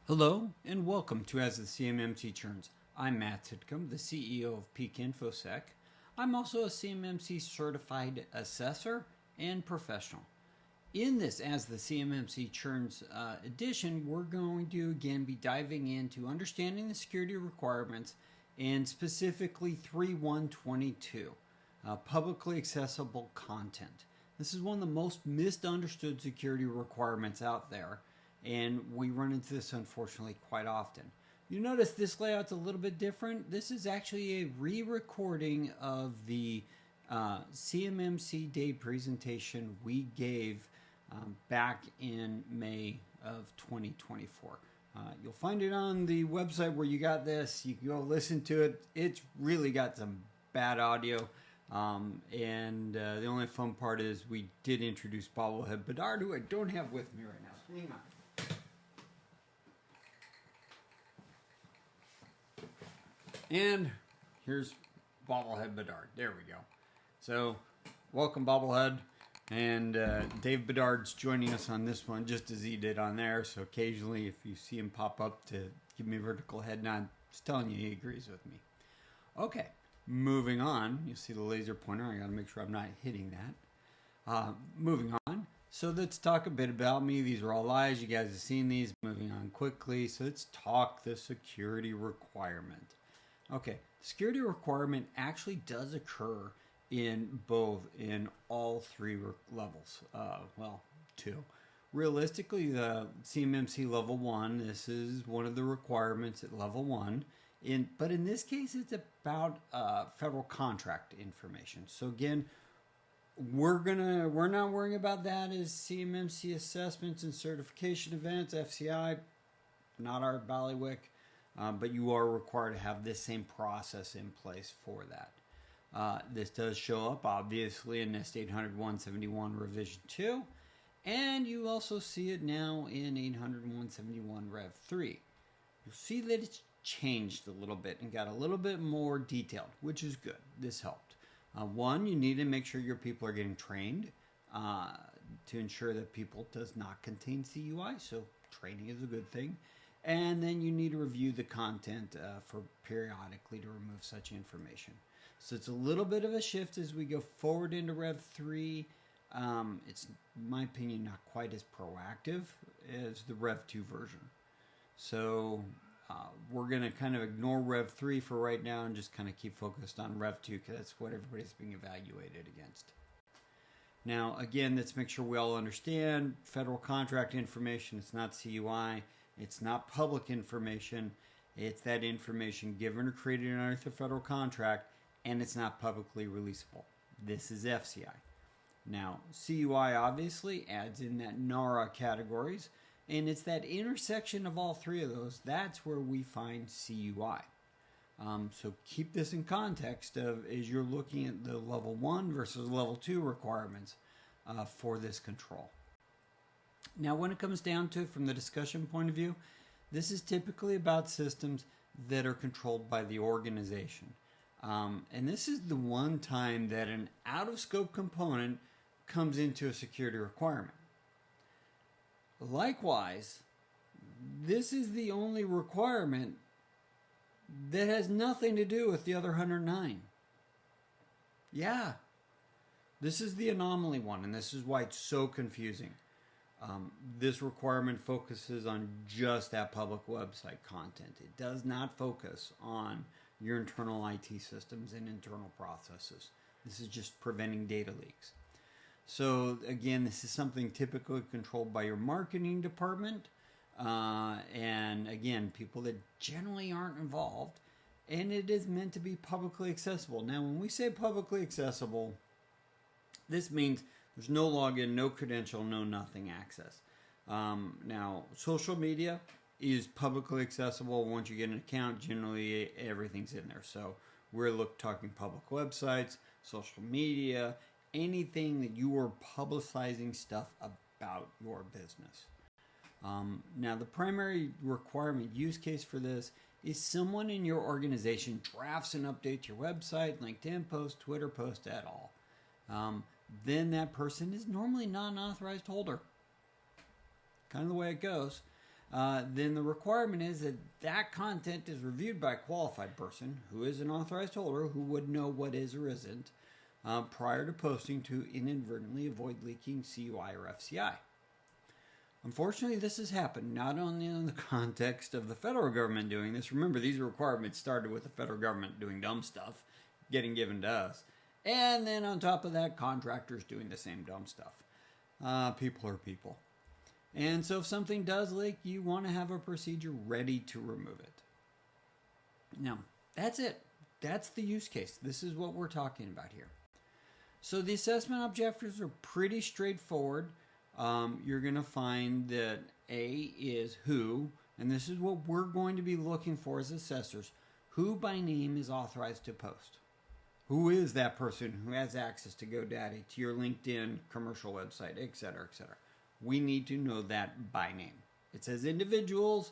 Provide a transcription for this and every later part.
Hello and welcome to As the CMMC Churns. I'm Matt Titcomb, the CEO of Peak InfoSec. I'm also a CMMC certified assessor and professional. In this As the CMMC Churns edition, we're going to again be diving into understanding the security requirements and specifically 3.1.22, publicly accessible content. This is one of the most misunderstood security requirements out there, and we run into this unfortunately quite often. You notice this layout's a little bit different. This is actually a re-recording of the CMMC Day presentation we gave back in May of 2024. You'll find it on the website where you got this. You can go listen to it. It's really got some bad audio. The only fun part is we did introduce Bobblehead Bedard, who I don't have with me right now. Hang on. And here's Bobblehead Bedard. There we go. So, welcome Bobblehead. And Dave Bedard's joining us on this one, just as he did on there. So occasionally, if you see him pop up to give me a vertical head nod, just telling you he agrees with me. Okay, moving on. You see the laser pointer. I got to make sure I'm not hitting that. Moving on. So let's talk a bit about me. These are all lies. You guys have seen these. Moving on quickly. So let's talk the security requirement. Okay, security requirement actually does occur in all three levels. Two. Realistically, the CMMC level 1, this is one of the requirements at level 1. But in this case, it's about federal contract information. So again, we're not worrying about that as CMMC assessments and certification events, FCI, not our bailiwick. But you are required to have this same process in place for that. This does show up, obviously, in NIST 800-171 Revision 2, and you also see it now in 800-171 Rev 3. You'll see that it's changed a little bit and got a little bit more detailed, which is good. This helped. One, you need to make sure your people are getting trained to ensure that people does not contain CUI, so training is a good thing. And then you need to review the content for periodically to remove such information. So it's a little bit of a shift as we go forward into Rev 3. It's, in my opinion, not quite as proactive as the Rev 2 version. So we're going to kind of ignore Rev 3 for right now and just kind of keep focused on Rev 2 because that's what everybody's being evaluated against. Now, again, let's make sure we all understand federal contract information. It's not CUI. It's not public information. It's that information given or created under the federal contract, and it's not publicly releasable. This is FCI. Now, CUI obviously adds in that NARA categories, and it's that intersection of all three of those. That's where we find CUI. So keep this in context of as you're looking at the level 1 versus level 2 requirements for this control. Now, when it comes down to it from the discussion point of view, this is typically about systems that are controlled by the organization. And this is the one time that an out-of-scope component comes into a security requirement. Likewise, this is the only requirement that has nothing to do with the other 109. Yeah, this is the anomaly one, and this is why it's so confusing. This requirement focuses on just that public website content. It does not focus on your internal IT systems and internal processes. This is just preventing data leaks. So again, this is something typically controlled by your marketing department. And again, people that generally aren't involved. And it is meant to be publicly accessible. Now, when we say publicly accessible, this means there's no login, no credential, no nothing access. Now, social media is publicly accessible. Once you get an account, generally everything's in there. So we're talking public websites, social media, anything that you are publicizing stuff about your business. Now, the primary requirement use case for this is someone in your organization drafts and updates your website, LinkedIn post, Twitter post at all. Then that person is normally not an authorized holder. Kind of the way it goes. then the requirement is that that content is reviewed by a qualified person who is an authorized holder who would know what is or isn't prior to posting to inadvertently avoid leaking CUI or FCI. Unfortunately, this has happened not only in the context of the federal government doing this. Remember, these requirements started with the federal government doing dumb stuff, getting given to us. And then on top of that, contractors doing the same dumb stuff. People are people. And so if something does leak, you want to have a procedure ready to remove it. Now, that's it. That's the use case. This is what we're talking about here. So the assessment objectives are pretty straightforward. You're going to find that A is who, and this is what we're going to be looking for as assessors. Who by name is authorized to post? Who is that person who has access to GoDaddy, to your LinkedIn commercial website, etc., etc.? We need to know that by name. It says individuals.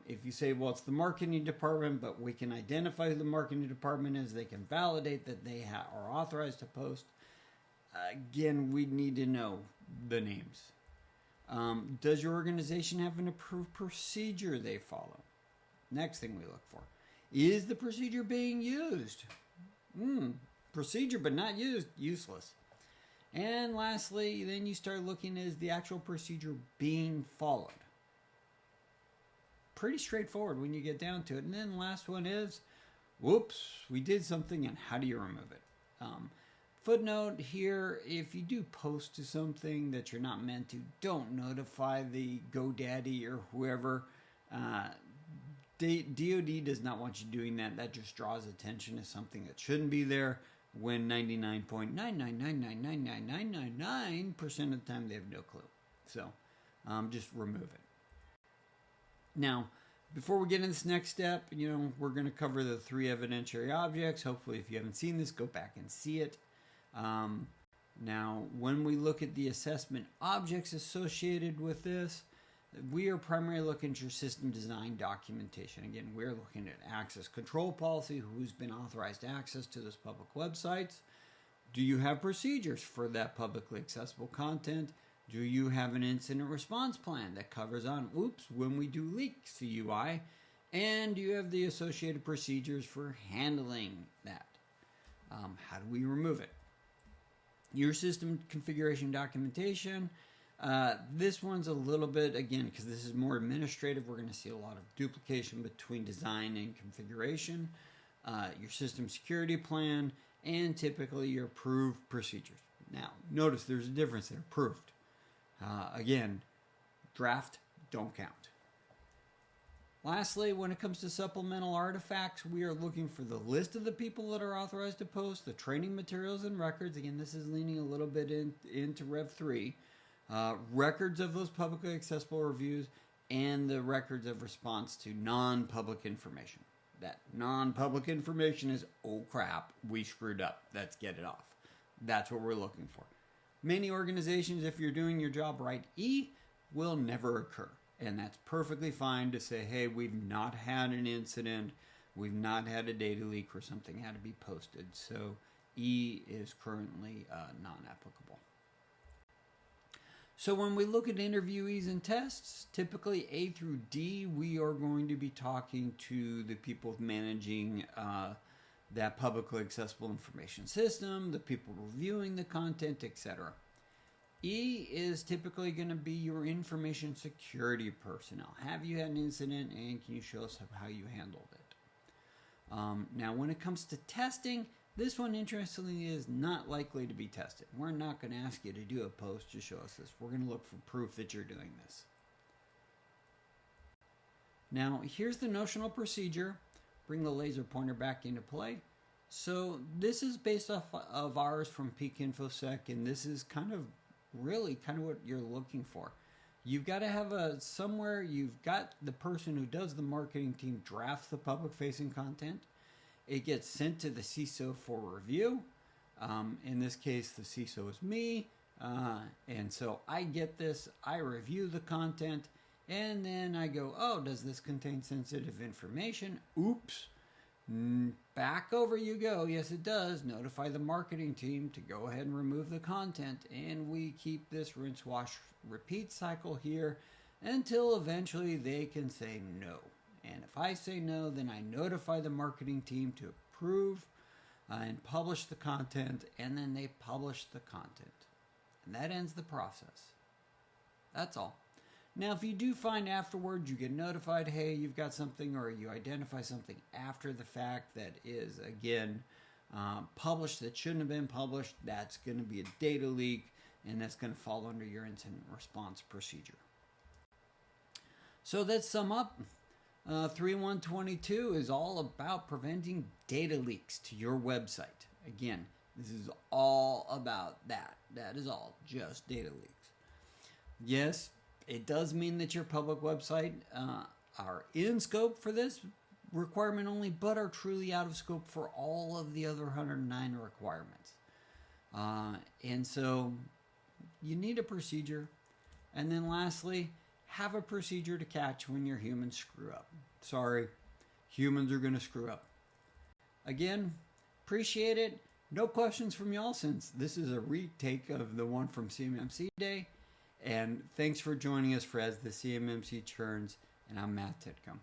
If you say, well, it's the marketing department, but we can identify who the marketing department is, they can validate that they are authorized to post. Again, we need to know the names. Does your organization have an approved procedure they follow? Next thing we look for. Is the procedure being used? Procedure but not used, useless. And lastly, then you start looking, is the actual procedure being followed? Pretty straightforward when you get down to it. And then the last one is, whoops, we did something, and how do you remove it? Footnote here, if you do post to something that you're not meant to, don't notify the GoDaddy or whoever. DoD does not want you doing that. That just draws attention to something that shouldn't be there, when 99.9999999% of the time they have no clue. So just remove it. Now, before we get into this next step, we're going to cover the 3 evidentiary objects. Hopefully, if you haven't seen this, go back and see it. Now, when we look at the assessment objects associated with this, we are primarily looking at your system design documentation. Again, we're looking at access control policy, who's been authorized access to those public websites. Do you have procedures for that publicly accessible content? Do you have an incident response plan that covers on, when we do leak CUI? And do you have the associated procedures for handling that? How do we remove it? Your system configuration documentation. This one's a little bit, again, because this is more administrative, we're going to see a lot of duplication between design and configuration. Your system security plan, and typically your approved procedures. Now, notice there's a difference there. Approved. Again, draft, don't count. Lastly, when it comes to supplemental artifacts, we are looking for the list of the people that are authorized to post, the training materials and records. Again, this is leaning a little bit into Rev 3. Records of those publicly accessible reviews, and the records of response to non-public information. That non-public information is, oh crap, we screwed up. Let's get it off. That's what we're looking for. Many organizations, if you're doing your job right, will never occur. And that's perfectly fine to say, hey, we've not had an incident, we've not had a data leak where something had to be posted. So E is currently non-applicable. So when we look at interviewees and tests, typically A through D, we are going to be talking to the people managing that publicly accessible information system, the people reviewing the content, etc. E is typically going to be your information security personnel. Have you had an incident, and can you show us how you handled it? Now, when it comes to testing, this one, interestingly, is not likely to be tested. We're not going to ask you to do a post to show us this. We're going to look for proof that you're doing this. Now, here's the notional procedure. Bring the laser pointer back into play. So this is based off of ours from Peak InfoSec, and this is really what you're looking for. You've got to have somewhere you've got the person who does the marketing team drafts the public-facing content. It gets sent to the CISO for review. In this case, the CISO is me. And so I get this, I review the content, and then I go, oh, does this contain sensitive information? Oops. Back over you go. Yes, it does. Notify the marketing team to go ahead and remove the content. And we keep this rinse, wash, repeat cycle here until eventually they can say no. And if I say no, then I notify the marketing team to approve and publish the content, and then they publish the content. And that ends the process. That's all. Now, if you do find afterwards, you get notified, hey, you've got something, or you identify something after the fact that is, again, published that shouldn't have been published, that's going to be a data leak, and that's going to fall under your incident response procedure. So let's sum up. 3.1.22 is all about preventing data leaks to your website. Again, this is all about that. That is all, just data leaks. Yes, it does mean that your public website are in scope for this requirement only, but are truly out of scope for all of the other 109 requirements. And so you need a procedure. And then lastly, have a procedure to catch when your humans screw up. Sorry, humans are going to screw up. Again, appreciate it. No questions from y'all since this is a retake of the one from CMMC Day. And thanks for joining us for As the CMMC Churns. And I'm Matt Titcomb.